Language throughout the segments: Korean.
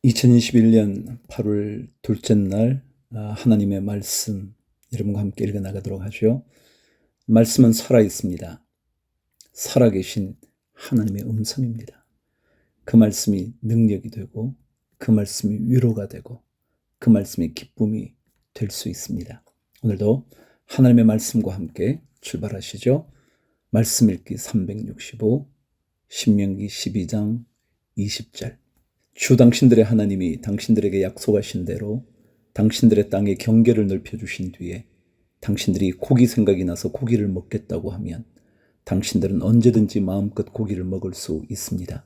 2021년 8월 둘째 날 하나님의 말씀 여러분과 함께 읽어나가도록 하죠. 말씀은 살아있습니다. 살아계신 하나님의 음성입니다. 그 말씀이 능력이 되고 그 말씀이 위로가 되고 그 말씀이 기쁨이 될 수 있습니다. 오늘도 하나님의 말씀과 함께 출발하시죠. 말씀 읽기 365 신명기 12장 20절. 주 당신들의 하나님이 당신들에게 약속하신 대로 당신들의 땅에 경계를 넓혀주신 뒤에 당신들이 고기 생각이 나서 고기를 먹겠다고 하면 당신들은 언제든지 마음껏 고기를 먹을 수 있습니다.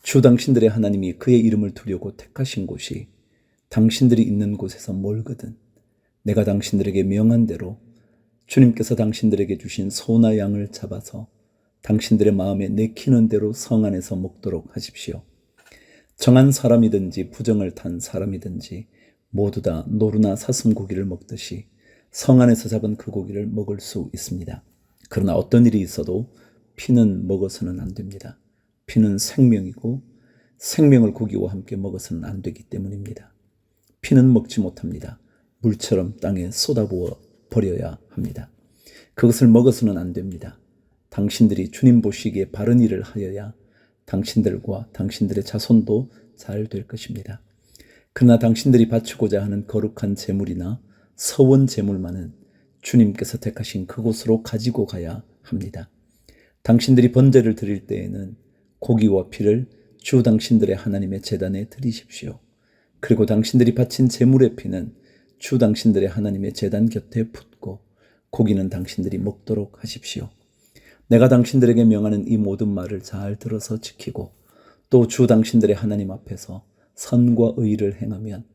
주 당신들의 하나님이 그의 이름을 두려고 택하신 곳이 당신들이 있는 곳에서 멀거든 내가 당신들에게 명한 대로 주님께서 당신들에게 주신 소나 양을 잡아서 당신들의 마음에 내키는 대로 성 안에서 먹도록 하십시오. 정한 사람이든지 부정을 탄 사람이든지 모두 다 노루나 사슴고기를 먹듯이 성 안에서 잡은 그 고기를 먹을 수 있습니다. 그러나 어떤 일이 있어도 피는 먹어서는 안 됩니다. 피는 생명이고 생명을 고기와 함께 먹어서는 안 되기 때문입니다. 피는 먹지 못합니다. 물처럼 땅에 쏟아부어 버려야 합니다. 그것을 먹어서는 안 됩니다. 당신들이 주님 보시기에 바른 일을 하여야 당신들과 당신들의 자손도 잘 될 것입니다. 그러나 당신들이 바치고자 하는 거룩한 제물이나 서원 제물만은 주님께서 택하신 그곳으로 가지고 가야 합니다. 당신들이 번제를 드릴 때에는 고기와 피를 주 당신들의 하나님의 제단에 드리십시오. 그리고 당신들이 바친 제물의 피는 주 당신들의 하나님의 제단 곁에 붓고 고기는 당신들이 먹도록 하십시오. 내가 당신들에게 명하는 이 모든 말을 잘 들어서 지키고 또 주 당신들의 하나님 앞에서 선과 의를 행하면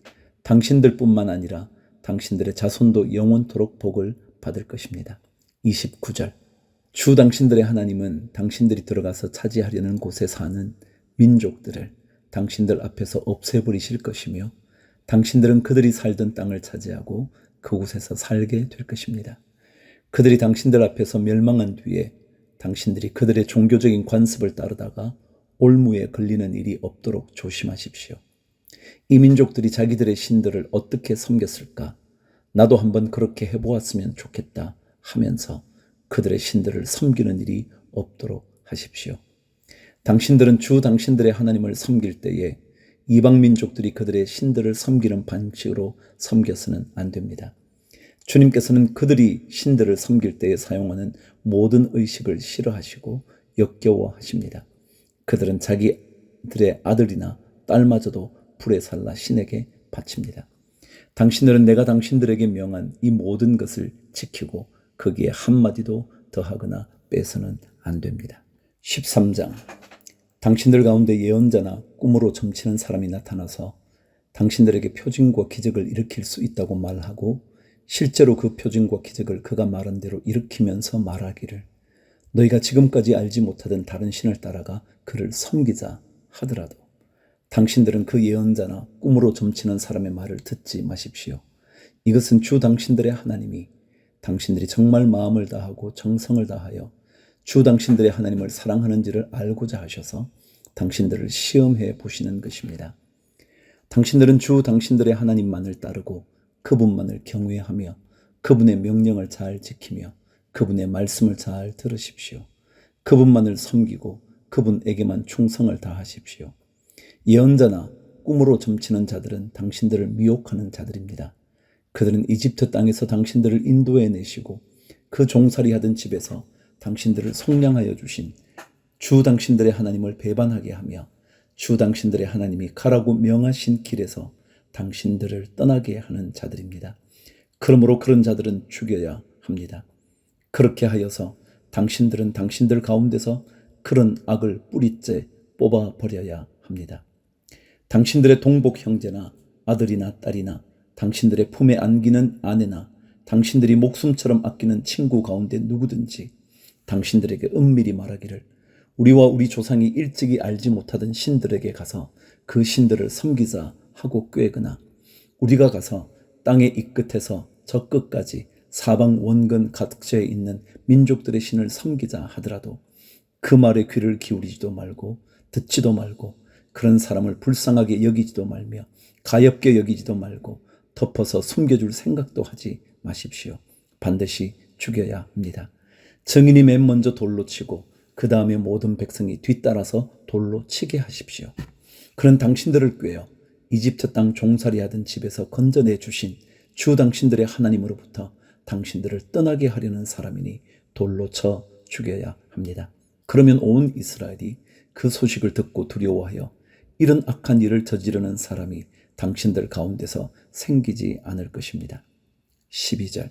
당신들뿐만 아니라 당신들의 자손도 영원토록 복을 받을 것입니다. 29절. 주 당신들의 하나님은 당신들이 들어가서 차지하려는 곳에 사는 민족들을 당신들 앞에서 없애버리실 것이며 당신들은 그들이 살던 땅을 차지하고 그곳에서 살게 될 것입니다. 그들이 당신들 앞에서 멸망한 뒤에 당신들이 그들의 종교적인 관습을 따르다가 올무에 걸리는 일이 없도록 조심하십시오. 이 민족들이 자기들의 신들을 어떻게 섬겼을까? 나도 한번 그렇게 해보았으면 좋겠다 하면서 그들의 신들을 섬기는 일이 없도록 하십시오. 당신들은 주 당신들의 하나님을 섬길 때에 이방 민족들이 그들의 신들을 섬기는 방식으로 섬겨서는 안 됩니다. 주님께서는 그들이 신들을 섬길 때에 사용하는 모든 의식을 싫어하시고 역겨워하십니다. 그들은 자기들의 아들이나 딸마저도 불에 살라 신에게 바칩니다. 당신들은 내가 당신들에게 명한 이 모든 것을 지키고 거기에 한마디도 더하거나 빼서는 안 됩니다. 13장. 당신들 가운데 예언자나 꿈으로 점치는 사람이 나타나서 당신들에게 표징과 기적을 일으킬 수 있다고 말하고 실제로 그 표징과 기적을 그가 말한 대로 일으키면서 말하기를 너희가 지금까지 알지 못하던 다른 신을 따라가 그를 섬기자 하더라도 당신들은 그 예언자나 꿈으로 점치는 사람의 말을 듣지 마십시오. 이것은 주 당신들의 하나님이 당신들이 정말 마음을 다하고 정성을 다하여 주 당신들의 하나님을 사랑하는지를 알고자 하셔서 당신들을 시험해 보시는 것입니다. 당신들은 주 당신들의 하나님만을 따르고 그분만을 경외하며 그분의 명령을 잘 지키며 그분의 말씀을 잘 들으십시오. 그분만을 섬기고 그분에게만 충성을 다하십시오. 예언자나 꿈으로 점치는 자들은 당신들을 미혹하는 자들입니다. 그들은 이집트 땅에서 당신들을 인도해 내시고 그 종살이하던 집에서 당신들을 속량하여 주신 주 당신들의 하나님을 배반하게 하며 주 당신들의 하나님이 가라고 명하신 길에서 당신들을 떠나게 하는 자들입니다. 그러므로 그런 자들은 죽여야 합니다. 그렇게 하여서 당신들은 당신들 가운데서 그런 악을 뿌리째 뽑아버려야 합니다. 당신들의 동복 형제나 아들이나 딸이나 당신들의 품에 안기는 아내나 당신들이 목숨처럼 아끼는 친구 가운데 누구든지 당신들에게 은밀히 말하기를 우리와 우리 조상이 일찍이 알지 못하던 신들에게 가서 그 신들을 섬기자 하고 꾀거나 우리가 가서 땅의 이 끝에서 저 끝까지 사방 원근 각처에 있는 민족들의 신을 섬기자 하더라도 그 말에 귀를 기울이지도 말고 듣지도 말고 그런 사람을 불쌍하게 여기지도 말며 가엾게 여기지도 말고 덮어서 숨겨줄 생각도 하지 마십시오. 반드시 죽여야 합니다. 증인이 맨 먼저 돌로 치고 그 다음에 모든 백성이 뒤따라서 돌로 치게 하십시오. 그런 당신들을 꾀어 이집트 땅 종살이하던 집에서 건져내 주신 주 당신들의 하나님으로부터 당신들을 떠나게 하려는 사람이니 돌로 쳐 죽여야 합니다. 그러면 온 이스라엘이 그 소식을 듣고 두려워하여 이런 악한 일을 저지르는 사람이 당신들 가운데서 생기지 않을 것입니다. 12절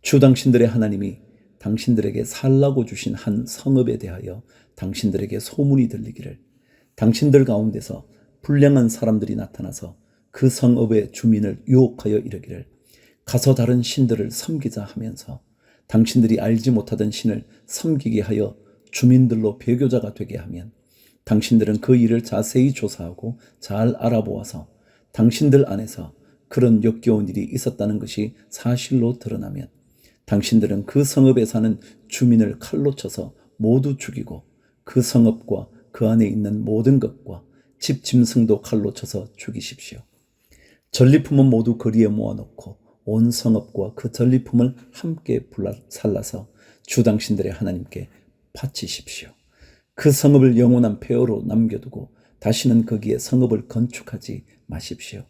주 당신들의 하나님이 당신들에게 살라고 주신 한 성읍에 대하여 당신들에게 소문이 들리기를 당신들 가운데서 불량한 사람들이 나타나서 그 성읍의 주민을 유혹하여 이르기를 가서 다른 신들을 섬기자 하면서 당신들이 알지 못하던 신을 섬기게 하여 주민들로 배교자가 되게 하면 당신들은 그 일을 자세히 조사하고 잘 알아보아서 당신들 안에서 그런 역겨운 일이 있었다는 것이 사실로 드러나면 당신들은 그 성읍에 사는 주민을 칼로 쳐서 모두 죽이고 그 성읍과 그 안에 있는 모든 것과 집 짐승도 칼로 쳐서 죽이십시오. 전리품은 모두 거리에 모아놓고 온 성읍과 그 전리품을 함께 살라서 주 당신들의 하나님께 바치십시오. 그 성읍을 영원한 폐허로 남겨두고 다시는 거기에 성읍을 건축하지 마십시오.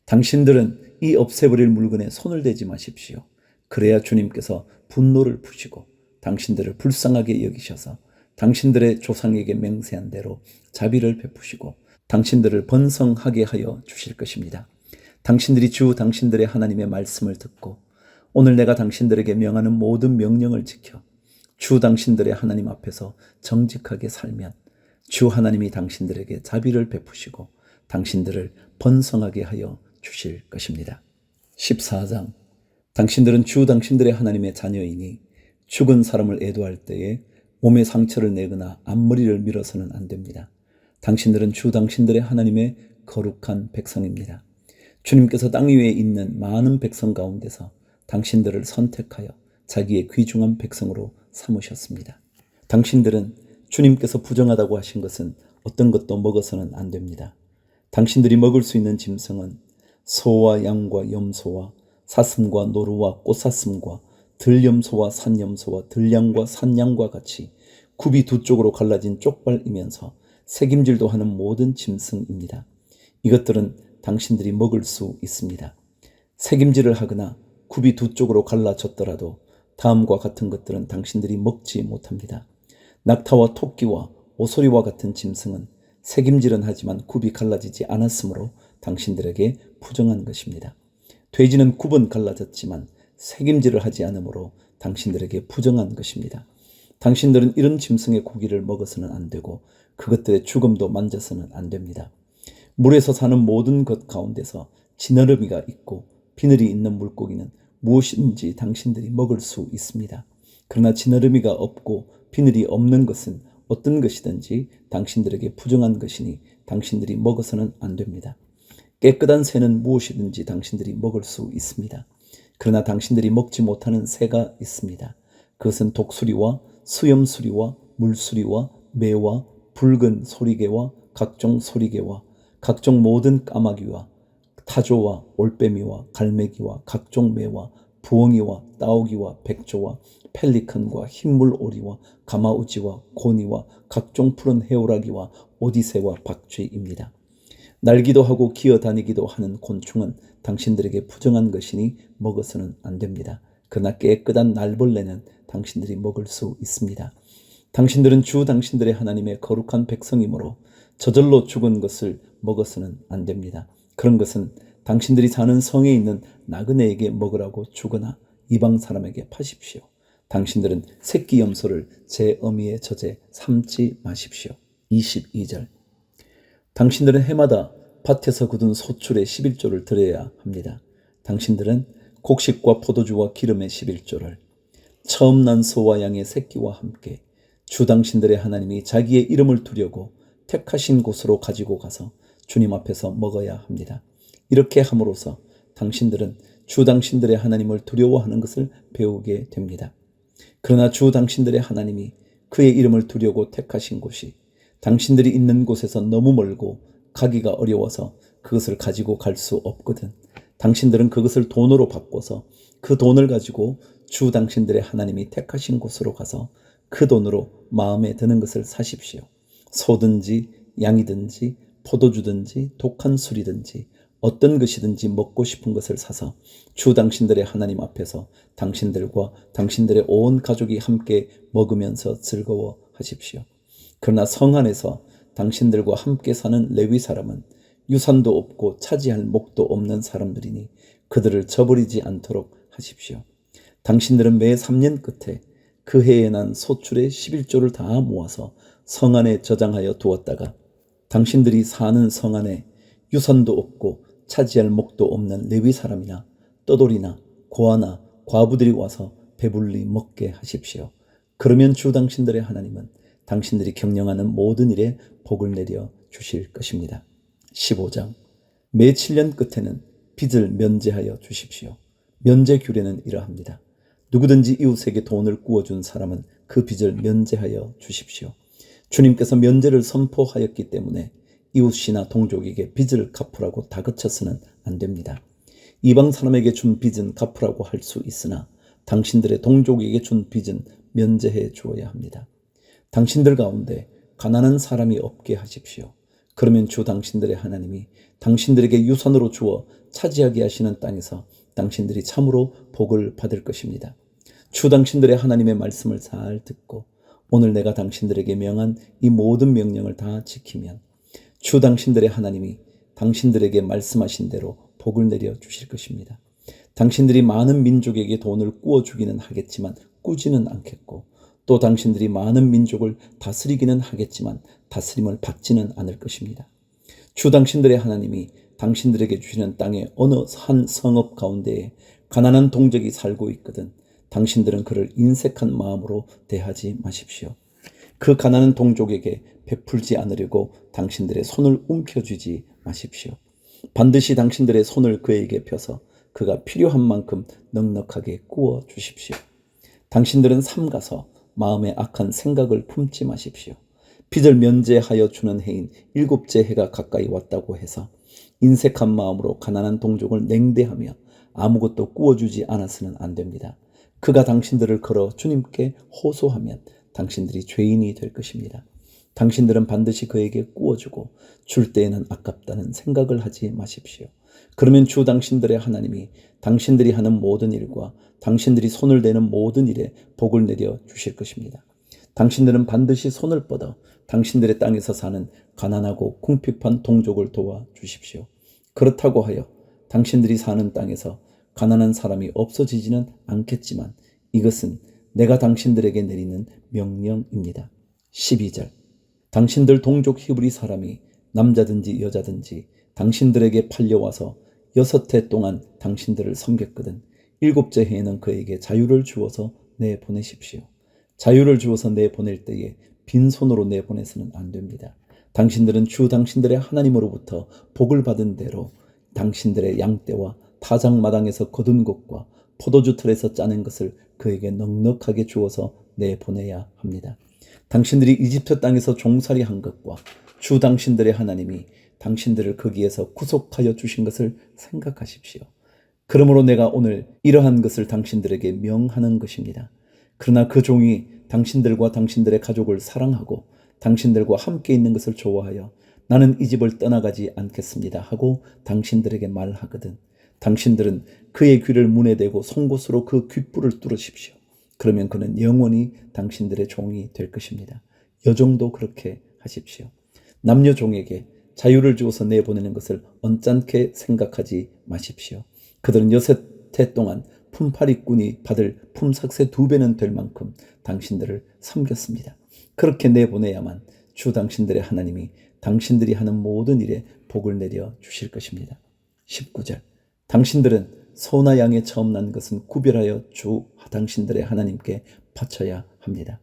당신들은 이 없애버릴 물건에 손을 대지 마십시오. 그래야 주님께서 분노를 푸시고 당신들을 불쌍하게 여기셔서 당신들의 조상에게 맹세한 대로 자비를 베푸시고 당신들을 번성하게 하여 주실 것입니다. 당신들이 주 당신들의 하나님의 말씀을 듣고 오늘 내가 당신들에게 명하는 모든 명령을 지켜 주 당신들의 하나님 앞에서 정직하게 살면 주 하나님이 당신들에게 자비를 베푸시고 당신들을 번성하게 하여 주실 것입니다. 14장 당신들은 주 당신들의 하나님의 자녀이니 죽은 사람을 애도할 때에 몸에 상처를 내거나 앞머리를 밀어서는 안 됩니다. 당신들은 주 당신들의 하나님의 거룩한 백성입니다. 주님께서 땅 위에 있는 많은 백성 가운데서 당신들을 선택하여 자기의 귀중한 백성으로 삼으셨습니다. 당신들은 주님께서 부정하다고 하신 것은 어떤 것도 먹어서는 안 됩니다. 당신들이 먹을 수 있는 짐승은 소와 양과 염소와 사슴과 노루와 꽃사슴과 들염소와 산염소와 들양과 산양과 같이 굽이 두 쪽으로 갈라진 쪽발이면서 새김질도 하는 모든 짐승입니다. 이것들은 당신들이 먹을 수 있습니다. 새김질을 하거나 굽이 두 쪽으로 갈라졌더라도 다음과 같은 것들은 당신들이 먹지 못합니다. 낙타와 토끼와 오소리와 같은 짐승은 새김질은 하지만 굽이 갈라지지 않았으므로 당신들에게 부정한 것입니다. 돼지는 굽은 갈라졌지만 새김질을 하지 않으므로 당신들에게 부정한 것입니다. 당신들은 이런 짐승의 고기를 먹어서는 안 되고 그것들의 죽음도 만져서는 안 됩니다. 물에서 사는 모든 것 가운데서 지느러미가 있고 비늘이 있는 물고기는 무엇인지 당신들이 먹을 수 있습니다. 그러나 지느러미가 없고 비늘이 없는 것은 어떤 것이든지 당신들에게 부정한 것이니 당신들이 먹어서는 안 됩니다. 깨끗한 새는 무엇이든지 당신들이 먹을 수 있습니다. 그러나 당신들이 먹지 못하는 새가 있습니다. 그것은 독수리와 수염수리와 물수리와 매와 붉은 소리개와 각종 소리개와 각종 모든 까마귀와 타조와 올빼미와 갈매기와 각종 매와 부엉이와 따오기와 백조와 펠리컨과 흰물오리와 가마우지와 고니와 각종 푸른 해오라기와 오디새와 박쥐입니다. 날기도 하고 기어다니기도 하는 곤충은 당신들에게 부정한 것이니 먹어서는 안 됩니다. 그러나 깨끗한 날벌레는 당신들이 먹을 수 있습니다. 당신들은 주 당신들의 하나님의 거룩한 백성이므로 저절로 죽은 것을 먹어서는 안 됩니다. 그런 것은 당신들이 사는 성에 있는 나그네에게 먹으라고 주거나 이방 사람에게 파십시오. 당신들은 새끼 염소를 제 어미의 젖에 삶지 마십시오. 22절 당신들은 해마다 밭에서 거둔 소출의 11조를 드려야 합니다. 당신들은 곡식과 포도주와 기름의 11조를 처음 난 소와 양의 새끼와 함께 주 당신들의 하나님이 자기의 이름을 두려고 택하신 곳으로 가지고 가서 주님 앞에서 먹어야 합니다. 이렇게 함으로써 당신들은 주 당신들의 하나님을 두려워하는 것을 배우게 됩니다. 그러나 주 당신들의 하나님이 그의 이름을 두려고 택하신 곳이 당신들이 있는 곳에서 너무 멀고 가기가 어려워서 그것을 가지고 갈 수 없거든. 당신들은 그것을 돈으로 바꿔서 그 돈을 가지고 주 당신들의 하나님이 택하신 곳으로 가서 그 돈으로 마음에 드는 것을 사십시오. 소든지 양이든지 포도주든지 독한 술이든지 어떤 것이든지 먹고 싶은 것을 사서 주 당신들의 하나님 앞에서 당신들과 당신들의 온 가족이 함께 먹으면서 즐거워하십시오. 그러나 성 안에서 당신들과 함께 사는 레위 사람은 유산도 없고 차지할 목도 없는 사람들이니 그들을 저버리지 않도록 하십시오. 당신들은 매 3년 끝에 그 해에 난 소출의 11조를 다 모아서 성 안에 저장하여 두었다가 당신들이 사는 성 안에 유산도 없고 차지할 목도 없는 레위 사람이나 떠돌이나 고아나 과부들이 와서 배불리 먹게 하십시오. 그러면 주 당신들의 하나님은 당신들이 경영하는 모든 일에 복을 내려 주실 것입니다. 15장. 매 7년 끝에는 빚을 면제하여 주십시오. 면제 규례는 이러합니다. 누구든지 이웃에게 돈을 꾸어준 사람은 그 빚을 면제하여 주십시오. 주님께서 면제를 선포하였기 때문에 이웃이나 동족에게 빚을 갚으라고 다그쳐서는 안 됩니다. 이방 사람에게 준 빚은 갚으라고 할 수 있으나 당신들의 동족에게 준 빚은 면제해 주어야 합니다. 당신들 가운데 가난한 사람이 없게 하십시오. 그러면 주 당신들의 하나님이 당신들에게 유산으로 주어 차지하게 하시는 땅에서 당신들이 참으로 복을 받을 것입니다. 주 당신들의 하나님의 말씀을 잘 듣고 오늘 내가 당신들에게 명한 이 모든 명령을 다 지키면 주 당신들의 하나님이 당신들에게 말씀하신 대로 복을 내려 주실 것입니다. 당신들이 많은 민족에게 돈을 꾸어주기는 하겠지만 꾸지는 않겠고 또 당신들이 많은 민족을 다스리기는 하겠지만 다스림을 받지는 않을 것입니다. 주 당신들의 하나님이 당신들에게 주시는 땅의 어느 한 성읍 가운데에 가난한 동족이 살고 있거든 당신들은 그를 인색한 마음으로 대하지 마십시오. 그 가난한 동족에게 베풀지 않으려고 당신들의 손을 움켜쥐지 마십시오. 반드시 당신들의 손을 그에게 펴서 그가 필요한 만큼 넉넉하게 꾸어 주십시오. 당신들은 삼가서 마음에 악한 생각을 품지 마십시오. 빚을 면제하여 주는 해인 7째 해가 가까이 왔다고 해서 인색한 마음으로 가난한 동족을 냉대하며 아무것도 꾸어주지 않아서는 안 됩니다. 그가 당신들을 걸어 주님께 호소하면 당신들이 죄인이 될 것입니다. 당신들은 반드시 그에게 꾸어주고 줄 때에는 아깝다는 생각을 하지 마십시오. 그러면 주 당신들의 하나님이 당신들이 하는 모든 일과 당신들이 손을 대는 모든 일에 복을 내려 주실 것입니다. 당신들은 반드시 손을 뻗어 당신들의 땅에서 사는 가난하고 궁핍한 동족을 도와 주십시오. 그렇다고 하여 당신들이 사는 땅에서 가난한 사람이 없어지지는 않겠지만 이것은 내가 당신들에게 내리는 명령입니다. 12절. 당신들 동족 히브리 사람이 남자든지 여자든지 당신들에게 팔려와서 6해 동안 당신들을 섬겼거든 7째 해에는 그에게 자유를 주어서 내보내십시오. 자유를 주어서 내보낼 때에 빈손으로 내보내서는 안 됩니다. 당신들은 주 당신들의 하나님으로부터 복을 받은 대로 당신들의 양떼와 타작마당에서 거둔 것과 포도주 틀에서 짜낸 것을 그에게 넉넉하게 주어서 내보내야 합니다. 당신들이 이집트 땅에서 종살이 한 것과 주 당신들의 하나님이 당신들을 거기에서 구속하여 주신 것을 생각하십시오. 그러므로 내가 오늘 이러한 것을 당신들에게 명하는 것입니다. 그러나 그 종이 당신들과 당신들의 가족을 사랑하고 당신들과 함께 있는 것을 좋아하여 나는 이 집을 떠나가지 않겠습니다 하고 당신들에게 말하거든 당신들은 그의 귀를 문에 대고 송곳으로 그 귓불을 뚫으십시오. 그러면 그는 영원히 당신들의 종이 될 것입니다. 여종도 그렇게 하십시오. 남녀 종에게 자유를 주어서 내보내는 것을 언짢게 생각하지 마십시오. 그들은 6해 동안 품팔이꾼이 받을 품삯의 2배는 될 만큼 당신들을 섬겼습니다. 그렇게 내보내야만 주 당신들의 하나님이 당신들이 하는 모든 일에 복을 내려 주실 것입니다. 19절. 당신들은 소나 양에 처음 난 것은 구별하여 주 당신들의 하나님께 바쳐야 합니다.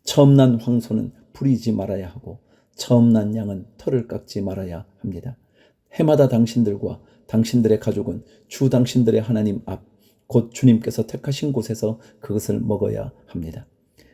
처음 난 황소는 부리지 말아야 하고 처음 난 양은 털을 깎지 말아야 합니다. 해마다 당신들과 당신들의 가족은 주 당신들의 하나님 앞, 곧 주님께서 택하신 곳에서 그것을 먹어야 합니다.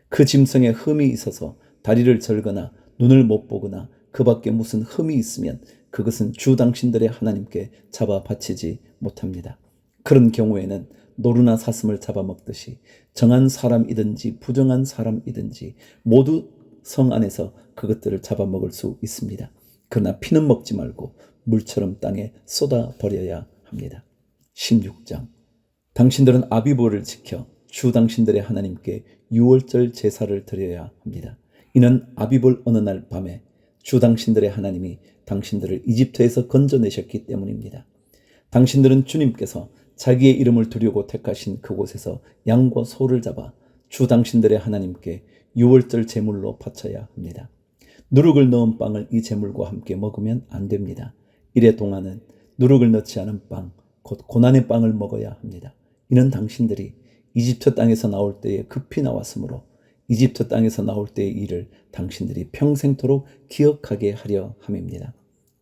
그 짐승에 흠이 있어서 다리를 절거나 눈을 못 보거나 그 밖에 무슨 흠이 있으면 그것은 주 당신들의 하나님께 잡아 바치지 못합니다. 그런 경우에는 노루나 사슴을 잡아먹듯이 정한 사람이든지 부정한 사람이든지 모두 성 안에서 그것들을 잡아먹을 수 있습니다. 그러나 피는 먹지 말고 물처럼 땅에 쏟아버려야 합니다. 16장. 당신들은 아비보를 지켜 주 당신들의 하나님께 유월절 제사를 드려야 합니다. 이는 아비볼 어느 날 밤에 주 당신들의 하나님이 당신들을 이집트에서 건져내셨기 때문입니다. 당신들은 주님께서 자기의 이름을 두려고 택하신 그곳에서 양과 소를 잡아 주 당신들의 하나님께 유월절 제물로 바쳐야 합니다. 누룩을 넣은 빵을 이 제물과 함께 먹으면 안 됩니다. 이래 동안은 누룩을 넣지 않은 빵, 곧 고난의 빵을 먹어야 합니다. 이는 당신들이 이집트 땅에서 나올 때에 급히 나왔으므로 이집트 땅에서 나올 때의 일을 당신들이 평생토록 기억하게 하려 함입니다.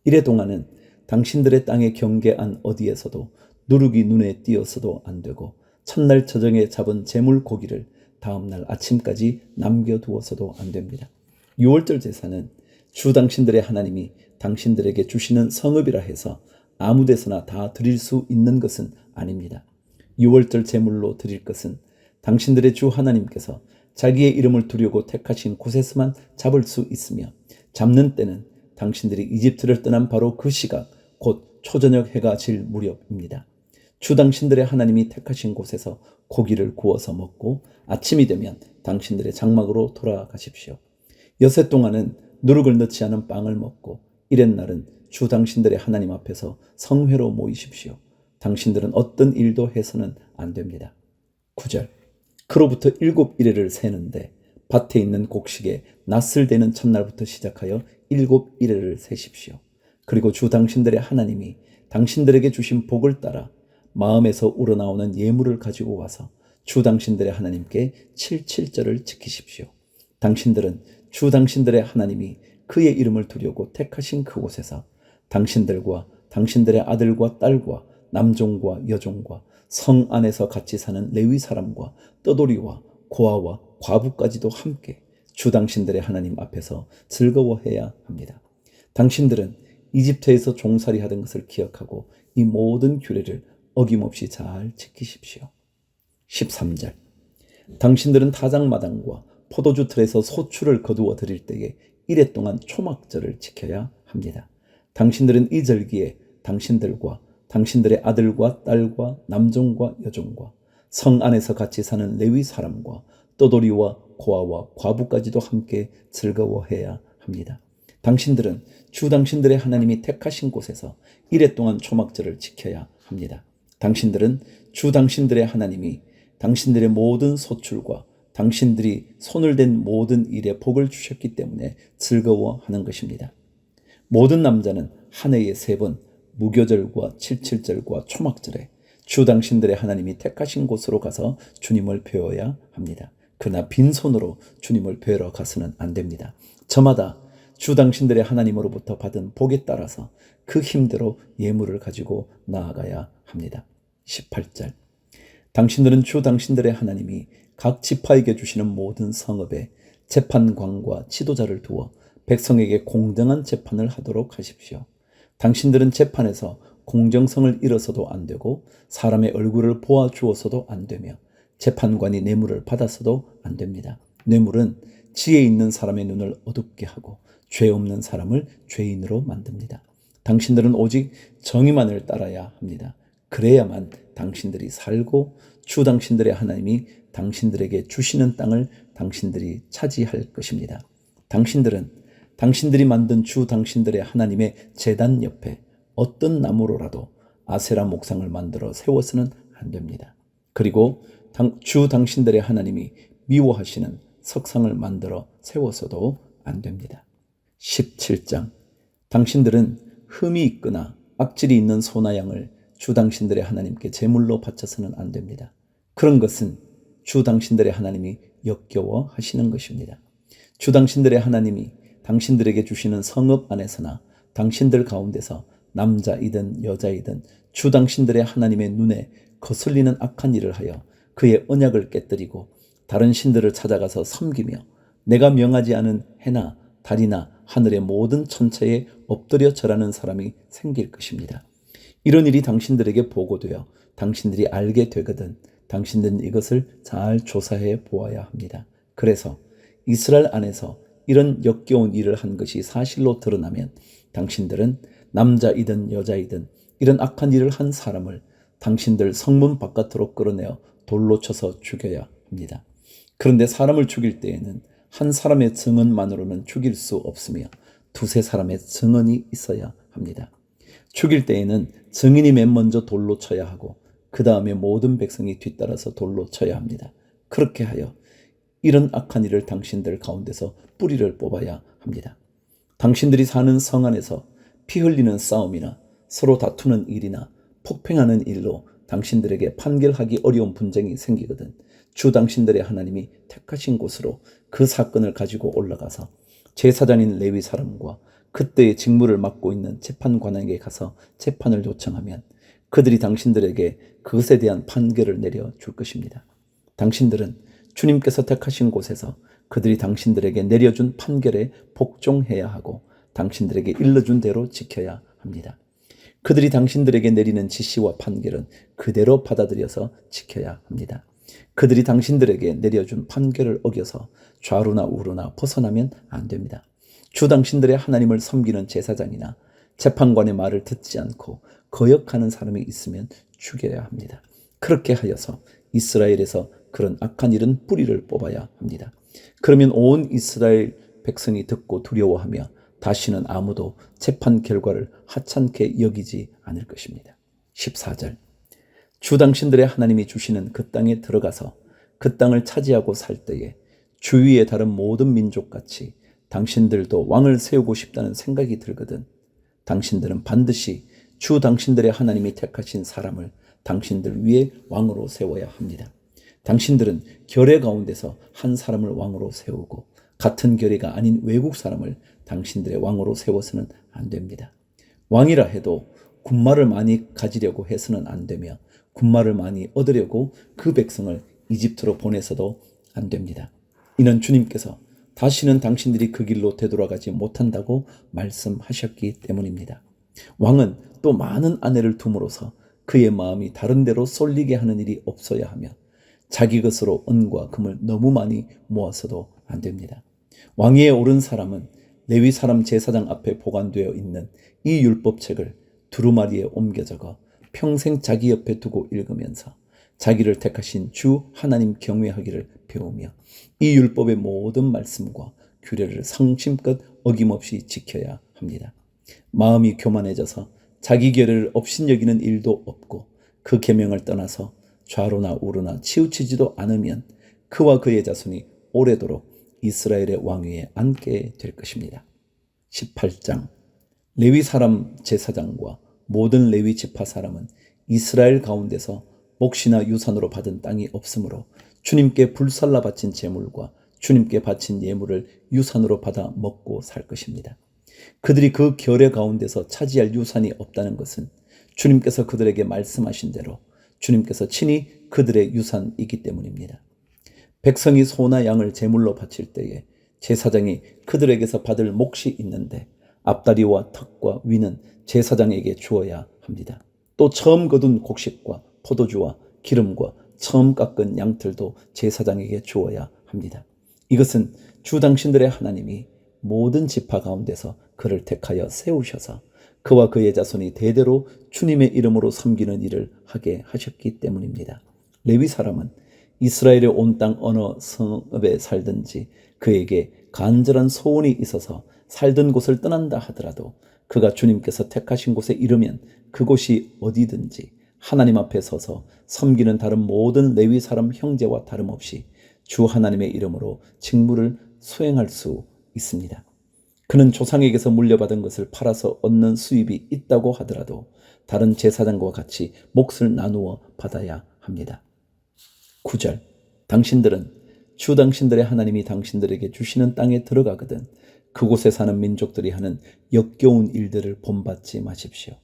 이래 동안은 당신들의 땅의 경계안 어디에서도 누룩이 눈에 띄어서도 안 되고 첫날 저녁에 잡은 제물 고기를 다음날 아침까지 남겨두어서도 안 됩니다. 유월절 제사는 주 당신들의 하나님이 당신들에게 주시는 성읍이라 해서 아무 데서나 다 드릴 수 있는 것은 아닙니다. 유월절 제물로 드릴 것은 당신들의 주 하나님께서 자기의 이름을 두려고 택하신 곳에서만 잡을 수 있으며 잡는 때는 당신들이 이집트를 떠난 바로 그 시각 곧 초저녁 해가 질 무렵입니다. 주 당신들의 하나님이 택하신 곳에서 고기를 구워서 먹고 아침이 되면 당신들의 장막으로 돌아가십시오. 여세 동안은 누룩을 넣지 않은 빵을 먹고 이렛날은 주 당신들의 하나님 앞에서 성회로 모이십시오. 당신들은 어떤 일도 해서는 안 됩니다. 9절. 그로부터 7일을 세는데 밭에 있는 곡식에 낫을 대는 첫날부터 시작하여 7일을 세십시오. 그리고 주 당신들의 하나님이 당신들에게 주신 복을 따라 마음에서 우러나오는 예물을 가지고 와서 주 당신들의 하나님께 77절을 지키십시오. 당신들은 주 당신들의 하나님이 그의 이름을 두려고 택하신 그곳에서 당신들과 당신들의 아들과 딸과 남종과 여종과 성 안에서 같이 사는 레위 사람과 떠돌이와 고아와 과부까지도 함께 주 당신들의 하나님 앞에서 즐거워해야 합니다. 당신들은 이집트에서 종살이 하던 것을 기억하고 이 모든 규례를 어김없이 잘 지키십시오. 13절. 당신들은 타작마당과 포도주 틀에서 소출을 거두어 드릴 때에 이래 동안 초막절을 지켜야 합니다. 당신들은 이 절기에 당신들과 당신들의 아들과 딸과 남종과 여종과 성 안에서 같이 사는 레위 사람과 떠돌이와 고아와 과부까지도 함께 즐거워해야 합니다. 당신들은 주 당신들의 하나님이 택하신 곳에서 이래 동안 초막절을 지켜야 합니다. 당신들은 주 당신들의 하나님이 당신들의 모든 소출과 당신들이 손을 댄 모든 일에 복을 주셨기 때문에 즐거워하는 것입니다. 모든 남자는 한 해에 3번 무교절과 77절과 초막절에 주 당신들의 하나님이 택하신 곳으로 가서 주님을 배워야 합니다. 그러나 빈손으로 주님을 배우러 가서는 안 됩니다. 저마다 주 당신들의 하나님으로부터 받은 복에 따라서 그 힘대로 예물을 가지고 나아가야 합니다. 18절. 당신들은 주 당신들의 하나님이 각 지파에게 주시는 모든 성읍에 재판관과 지도자를 두어 백성에게 공정한 재판을 하도록 하십시오. 당신들은 재판에서 공정성을 잃어서도 안 되고 사람의 얼굴을 보아주어서도 안 되며 재판관이 뇌물을 받아서도 안 됩니다. 뇌물은 지혜 있는 사람의 눈을 어둡게 하고 죄 없는 사람을 죄인으로 만듭니다. 당신들은 오직 정의만을 따라야 합니다. 그래야만 당신들이 살고 주 당신들의 하나님이 당신들에게 주시는 땅을 당신들이 차지할 것입니다. 당신들은 당신들이 만든 주 당신들의 하나님의 제단 옆에 어떤 나무로라도 아세라 목상을 만들어 세워서는 안 됩니다. 그리고 주 당신들의 하나님이 미워하시는 석상을 만들어 세워서도 안 됩니다. 17장. 당신들은 흠이 있거나 악질이 있는 소나 양을 주 당신들의 하나님께 제물로 바쳐서는 안 됩니다. 그런 것은 주 당신들의 하나님이 역겨워 하시는 것입니다. 주 당신들의 하나님이 당신들에게 주시는 성읍 안에서나 당신들 가운데서 남자이든 여자이든 주 당신들의 하나님의 눈에 거슬리는 악한 일을 하여 그의 언약을 깨뜨리고 다른 신들을 찾아가서 섬기며 내가 명하지 않은 해나 달이나 하늘의 모든 천체에 엎드려 절하는 사람이 생길 것입니다. 이런 일이 당신들에게 보고되어 당신들이 알게 되거든 당신들은 이것을 잘 조사해 보아야 합니다. 그래서 이스라엘 안에서 이런 역겨운 일을 한 것이 사실로 드러나면 당신들은 남자이든 여자이든 이런 악한 일을 한 사람을 당신들 성문 바깥으로 끌어내어 돌로 쳐서 죽여야 합니다. 그런데 사람을 죽일 때에는 한 사람의 증언만으로는 죽일 수 없으며 두세 사람의 증언이 있어야 합니다. 죽일 때에는 증인이 맨 먼저 돌로 쳐야 하고 그 다음에 모든 백성이 뒤따라서 돌로 쳐야 합니다. 그렇게 하여 이런 악한 일을 당신들 가운데서 뿌리를 뽑아야 합니다. 당신들이 사는 성 안에서 피 흘리는 싸움이나 서로 다투는 일이나 폭행하는 일로 당신들에게 판결하기 어려운 분쟁이 생기거든 주 당신들의 하나님이 택하신 곳으로 그 사건을 가지고 올라가서 제사장인 레위 사람과 그때의 직무를 맡고 있는 재판관에게 가서 재판을 요청하면 그들이 당신들에게 그것에 대한 판결을 내려줄 것입니다. 당신들은 주님께서 택하신 곳에서 그들이 당신들에게 내려준 판결에 복종해야 하고 당신들에게 일러준 대로 지켜야 합니다. 그들이 당신들에게 내리는 지시와 판결은 그대로 받아들여서 지켜야 합니다. 그들이 당신들에게 내려준 판결을 어겨서 좌루나 우루나 벗어나면 안 됩니다. 주 당신들의 하나님을 섬기는 제사장이나 재판관의 말을 듣지 않고 거역하는 사람이 있으면 죽여야 합니다. 그렇게 하여서 이스라엘에서 그런 악한 일은 뿌리를 뽑아야 합니다. 그러면 온 이스라엘 백성이 듣고 두려워하며 다시는 아무도 재판 결과를 하찮게 여기지 않을 것입니다. 14절 주 당신들의 하나님이 주시는 그 땅에 들어가서 그 땅을 차지하고 살 때에 주위의 다른 모든 민족같이 당신들도 왕을 세우고 싶다는 생각이 들거든 당신들은 반드시 주 당신들의 하나님이 택하신 사람을 당신들 위에 왕으로 세워야 합니다. 당신들은 결의 가운데서 한 사람을 왕으로 세우고 같은 결의가 아닌 외국 사람을 당신들의 왕으로 세워서는 안 됩니다. 왕이라 해도 군마를 많이 가지려고 해서는 안 되며 군마를 많이 얻으려고 그 백성을 이집트로 보내서도 안 됩니다. 이는 주님께서 다시는 당신들이 그 길로 되돌아가지 못한다고 말씀하셨기 때문입니다. 왕은 또 많은 아내를 둠으로써 그의 마음이 다른 데로 쏠리게 하는 일이 없어야 하며 자기 것으로 은과 금을 너무 많이 모아서도 안 됩니다. 왕위에 오른 사람은 레위 사람 제사장 앞에 보관되어 있는 이 율법책을 두루마리에 옮겨 적어 평생 자기 옆에 두고 읽으면서 자기를 택하신 주 하나님 경외하기를 배우며 이 율법의 모든 말씀과 규례를 성심껏 어김없이 지켜야 합니다. 마음이 교만해져서 자기 결의를 업신여기는 일도 없고 그 계명을 떠나서 좌로나 우로나 치우치지도 않으면 그와 그의 자손이 오래도록 이스라엘의 왕위에 앉게 될 것입니다. 18장 레위 사람 제사장과 모든 레위 지파 사람은 이스라엘 가운데서 몫이나 유산으로 받은 땅이 없으므로 주님께 불살라 바친 제물과 주님께 바친 예물을 유산으로 받아 먹고 살 것입니다. 그들이 그 결의 가운데서 차지할 유산이 없다는 것은 주님께서 그들에게 말씀하신 대로 주님께서 친히 그들의 유산이기 때문입니다. 백성이 소나 양을 제물로 바칠 때에 제사장이 그들에게서 받을 몫이 있는데 앞다리와 턱과 위는 제사장에게 주어야 합니다. 또 처음 거둔 곡식과 포도주와 기름과 처음 깎은 양털도 제사장에게 주어야 합니다. 이것은 주 당신들의 하나님이 모든 지파 가운데서 그를 택하여 세우셔서 그와 그의 자손이 대대로 주님의 이름으로 섬기는 일을 하게 하셨기 때문입니다. 레위 사람은 이스라엘의 온 땅 어느 성읍에 살든지 그에게 간절한 소원이 있어서 살던 곳을 떠난다 하더라도 그가 주님께서 택하신 곳에 이르면 그곳이 어디든지 하나님 앞에 서서 섬기는 다른 모든 레위 사람 형제와 다름없이 주 하나님의 이름으로 직무를 수행할 수 있습니다. 그는 조상에게서 물려받은 것을 팔아서 얻는 수입이 있다고 하더라도 다른 제사장과 같이 몫을 나누어 받아야 합니다. 9절 당신들은 주 당신들의 하나님이 당신들에게 주시는 땅에 들어가거든 그곳에 사는 민족들이 하는 역겨운 일들을 본받지 마십시오.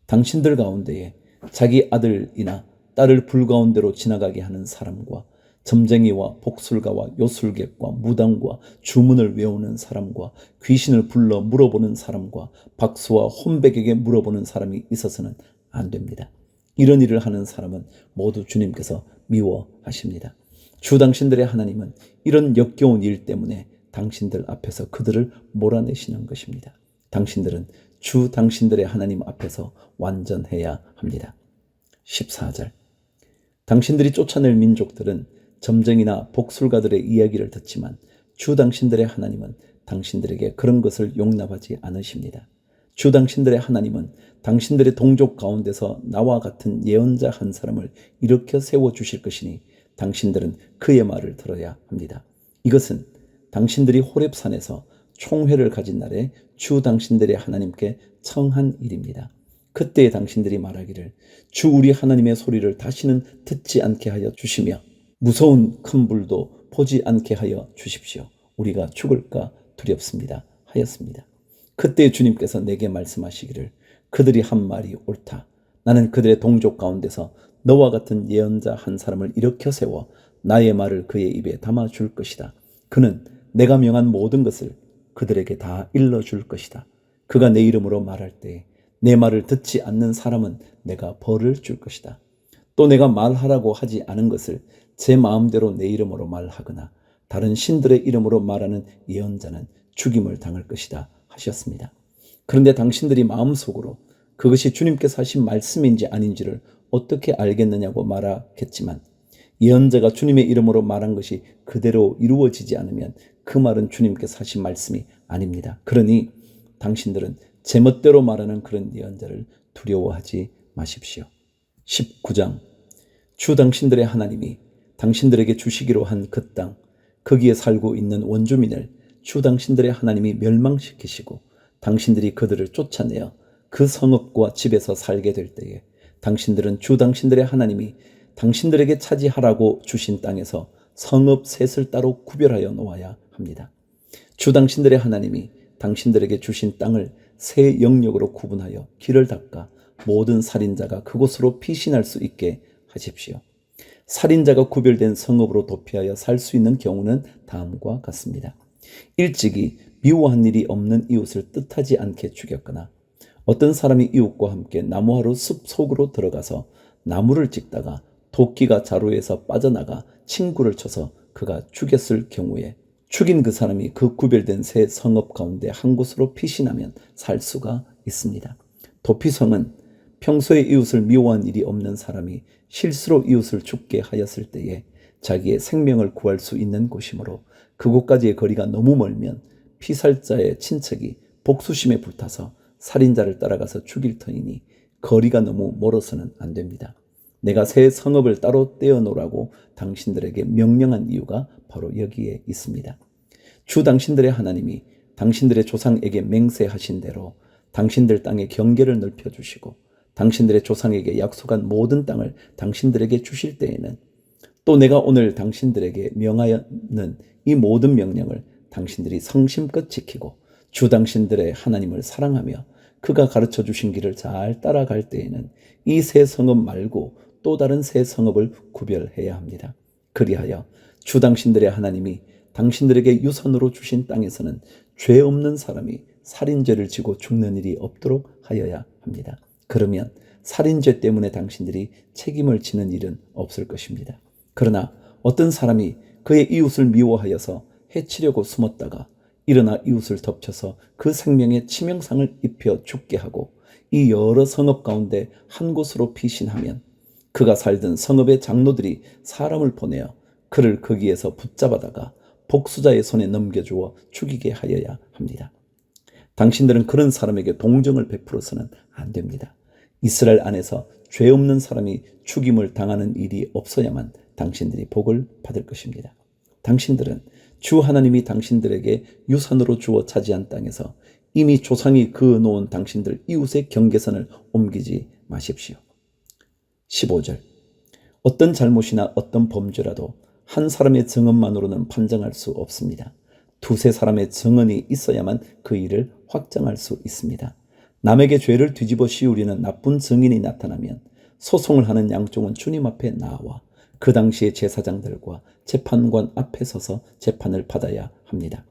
당신들 가운데에 자기 아들이나 딸을 불 가운데로 지나가게 하는 사람과 점쟁이와 복술가와 요술객과 무당과 주문을 외우는 사람과 귀신을 불러 물어보는 사람과 박수와 혼백에게 물어보는 사람이 있어서는 안 됩니다. 이런 일을 하는 사람은 모두 주님께서 미워하십니다. 주 당신들의 하나님은 이런 역겨운 일 때문에 당신들 앞에서 그들을 몰아내시는 것입니다. 당신들은 주 당신들의 하나님 앞에서 완전해야 합니다. 14절. 당신들이 쫓아낼 민족들은 점쟁이나 복술가들의 이야기를 듣지만 주 당신들의 하나님은 당신들에게 그런 것을 용납하지 않으십니다. 주 당신들의 하나님은 당신들의 동족 가운데서 나와 같은 예언자 한 사람을 일으켜 세워주실 것이니 당신들은 그의 말을 들어야 합니다. 이것은 당신들이 호렙산에서 총회를 가진 날에 주 당신들의 하나님께 청한 일입니다. 그때 당신들이 말하기를 주 우리 하나님의 소리를 다시는 듣지 않게 하여 주시며 무서운 큰 불도 보지 않게 하여 주십시오. 우리가 죽을까 두렵습니다 하였습니다. 그때 주님께서 내게 말씀하시기를 그들이 한 말이 옳다. 나는 그들의 동족 가운데서 너와 같은 예언자 한 사람을 일으켜 세워 나의 말을 그의 입에 담아줄 것이다. 그는 내가 명한 모든 것을 그들에게 다 일러줄 것이다. 그가 내 이름으로 말할 때 내 말을 듣지 않는 사람은 내가 벌을 줄 것이다. 또 내가 말하라고 하지 않은 것을 제 마음대로 내 이름으로 말하거나 다른 신들의 이름으로 말하는 예언자는 죽임을 당할 것이다 하셨습니다. 그런데 당신들이 마음속으로 그것이 주님께서 하신 말씀인지 아닌지를 어떻게 알겠느냐고 말하겠지만 예언자가 주님의 이름으로 말한 것이 그대로 이루어지지 않으면 그 말은 주님께서 하신 말씀이 아닙니다. 그러니 당신들은 제멋대로 말하는 그런 예언자를 두려워하지 마십시오. 19장. 주 당신들의 하나님이 당신들에게 주시기로 한 그 땅, 거기에 살고 있는 원주민을 주 당신들의 하나님이 멸망시키시고 당신들이 그들을 쫓아내어 그 성읍과 집에서 살게 될 때에 당신들은 주 당신들의 하나님이 당신들에게 차지하라고 주신 땅에서 성읍 셋을 따로 구별하여 놓아야 합니다. 주 당신들의 하나님이 당신들에게 주신 땅을 세 영역으로 구분하여 길을 닦아 모든 살인자가 그곳으로 피신할 수 있게 하십시오. 살인자가 구별된 성읍으로 도피하여 살 수 있는 경우는 다음과 같습니다. 일찍이 미워한 일이 없는 이웃을 뜻하지 않게 죽였거나 어떤 사람이 이웃과 함께 나무하루 숲 속으로 들어가서 나무를 찍다가 도끼가 자루에서 빠져나가 친구를 쳐서 그가 죽였을 경우에 죽인 그 사람이 그 구별된 세 성읍 가운데 한 곳으로 피신하면 살 수가 있습니다. 도피성은 평소에 이웃을 미워한 일이 없는 사람이 실수로 이웃을 죽게 하였을 때에 자기의 생명을 구할 수 있는 곳이므로 그곳까지의 거리가 너무 멀면 피살자의 친척이 복수심에 불타서 살인자를 따라가서 죽일 터이니 거리가 너무 멀어서는 안 됩니다. 내가 새 성읍을 따로 떼어놓으라고 당신들에게 명령한 이유가 바로 여기에 있습니다. 주 당신들의 하나님이 당신들의 조상에게 맹세하신 대로 당신들 땅의 경계를 넓혀주시고 당신들의 조상에게 약속한 모든 땅을 당신들에게 주실 때에는 또 내가 오늘 당신들에게 명하여는 이 모든 명령을 당신들이 성심껏 지키고 주 당신들의 하나님을 사랑하며 그가 가르쳐 주신 길을 잘 따라갈 때에는 이 새 성읍 말고 또 다른 새 성읍을 구별해야 합니다. 그리하여 주 당신들의 하나님이 당신들에게 유선으로 주신 땅에서는 죄 없는 사람이 살인죄를 지고 죽는 일이 없도록 하여야 합니다. 그러면 살인죄 때문에 당신들이 책임을 지는 일은 없을 것입니다. 그러나 어떤 사람이 그의 이웃을 미워하여서 해치려고 숨었다가 일어나 이웃을 덮쳐서 그 생명에 치명상을 입혀 죽게 하고 이 여러 성읍 가운데 한 곳으로 피신하면 그가 살던 성읍의 장로들이 사람을 보내어 그를 거기에서 붙잡아다가 복수자의 손에 넘겨주어 죽이게 하여야 합니다. 당신들은 그런 사람에게 동정을 베풀어서는 안 됩니다. 이스라엘 안에서 죄 없는 사람이 죽임을 당하는 일이 없어야만 당신들이 복을 받을 것입니다. 당신들은 주 하나님이 당신들에게 유산으로 주어 차지한 땅에서 이미 조상이 그어놓은 당신들 이웃의 경계선을 옮기지 마십시오. 15절. 어떤 잘못이나 어떤 범죄라도 한 사람의 증언만으로는 판정할 수 없습니다. 두세 사람의 증언이 있어야만 그 일을 확정할 수 있습니다. 남에게 죄를 뒤집어 씌우려는 나쁜 증인이 나타나면 소송을 하는 양쪽은 주님 앞에 나와 그 당시의 제사장들과 재판관 앞에 서서 재판을 받아야 합니다.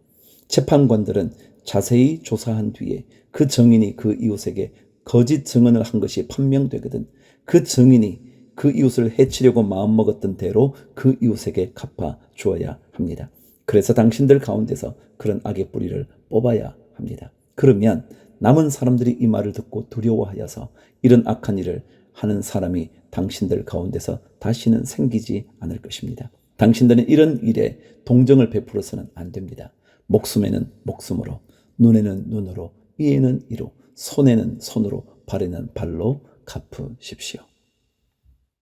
재판관들은 자세히 조사한 뒤에 그 증인이 그 이웃에게 거짓 증언을 한 것이 판명되거든 그 증인이 그 이웃을 해치려고 마음먹었던 대로 그 이웃에게 갚아 주어야 합니다. 그래서 당신들 가운데서 그런 악의 뿌리를 뽑아야 합니다. 그러면 남은 사람들이 이 말을 듣고 두려워하여서 이런 악한 일을 하는 사람이 당신들 가운데서 다시는 생기지 않을 것입니다. 당신들은 이런 일에 동정을 베풀어서는 안 됩니다. 목숨에는 목숨으로, 눈에는 눈으로, 이에는 이로, 손에는 손으로, 발에는 발로 갚으십시오.